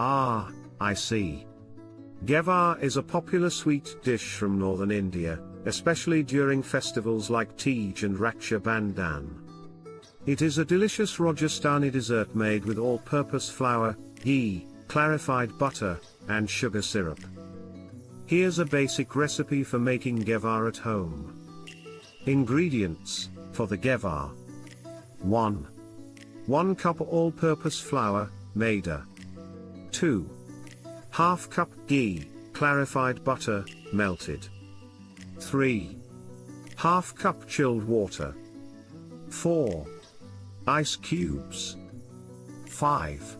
Ah, I see. Ghevar is a popular sweet dish from northern India, especially during festivals like Teej and Raksha Bandhan. It is a delicious Rajasthani dessert made with all-purpose flour, ghee, clarified butter, and sugar syrup. Here's a basic recipe for making Ghevar at home. Ingredients for the Ghevar. 1 cup all-purpose flour, maida. 2 1/2 cup ghee, clarified butter, melted. 3 1/2 cup chilled water. 4 ice cubes. 5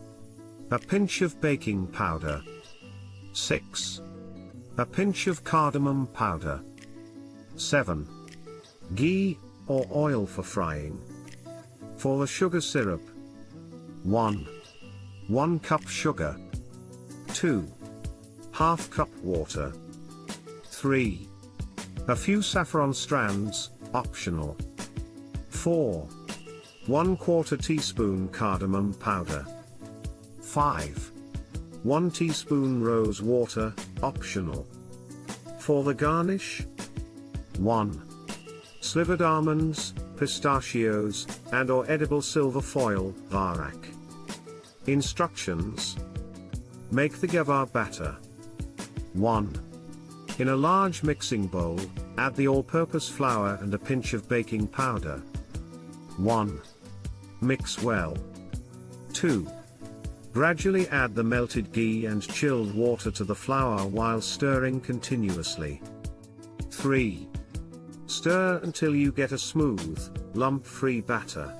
a pinch of baking powder. 6 a pinch of cardamom powder. 7 ghee or oil for frying. For the sugar syrup. 1 cup sugar. 2 1/2 cup water. 3 a few saffron strands, optional. 4 1/4 teaspoon cardamom powder. 5 1 teaspoon rose water, optional. For the garnish. 1 slivered almonds, pistachios, and or edible silver foil, varak. Instructions. Make the Ghevar batter. 1. In a large mixing bowl, add the all-purpose flour and a pinch of baking powder. 1. Mix well. 2. Gradually add the melted ghee and chilled water to the flour while stirring continuously. 3. Stir until you get a smooth, lump-free batter.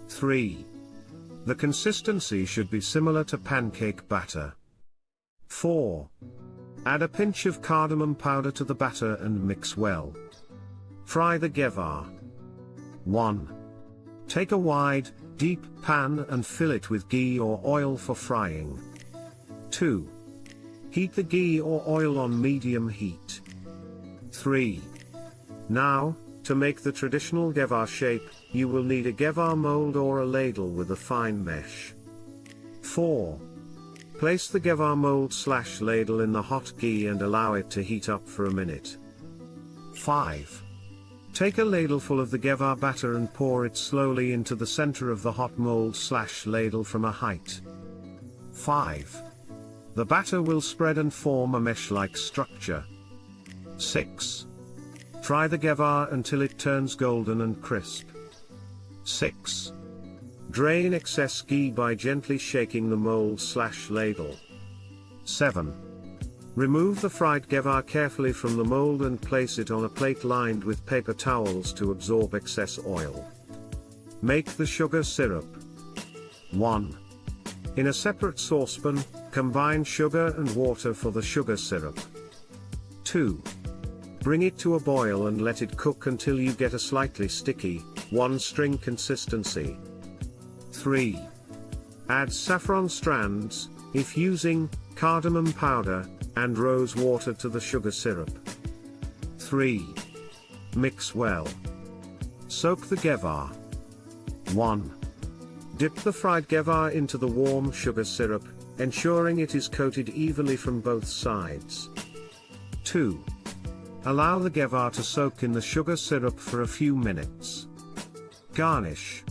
3. The consistency should be similar to pancake batter. 4. Add a pinch of cardamom powder to the batter and mix well. Fry the Ghevar. 1. Take a wide, deep pan and fill it with ghee or oil for frying. 2. Heat the ghee or oil on medium heat. 3. Now, to make the traditional Ghevar shape, you will need a Ghevar mold or a ladle with a fine mesh. 4. Place the Ghevar mold/ladle in the hot ghee and allow it to heat up for a minute. 5. Take a ladleful of the Ghevar batter and pour it slowly into the center of the hot mold/ladle from a height. 5. The batter will spread and form a mesh-like structure. 6. Fry the Ghevar until it turns golden and crisp. 6. Drain excess ghee by gently shaking the mold/ladle. 7. Remove the fried Ghevar carefully from the mold and place it on a plate lined with paper towels to absorb excess oil. Make the sugar syrup. 1. In a separate saucepan, combine sugar and water for the sugar syrup. 2. Bring it to a boil and let it cook until you get a slightly sticky, one-string consistency. 3. Add saffron strands, if using, cardamom powder, and rose water to the sugar syrup. 3. Mix well. Soak the Ghevar. 1. Dip the fried Ghevar into the warm sugar syrup, ensuring it is coated evenly from both sides. 2. Allow the Ghevar to soak in the sugar syrup for a few minutes. Garnish.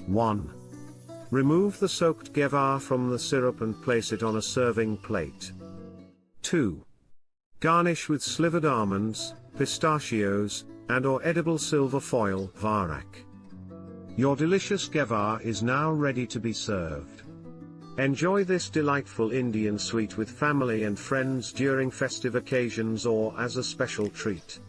1. Remove the soaked Ghevar from the syrup and place it on a serving plate. 2. Garnish with slivered almonds, pistachios, and or edible silver foil, varak. Your delicious Ghevar is now ready to be served. Enjoy this delightful Indian sweet with family and friends during festive occasions or as a special treat.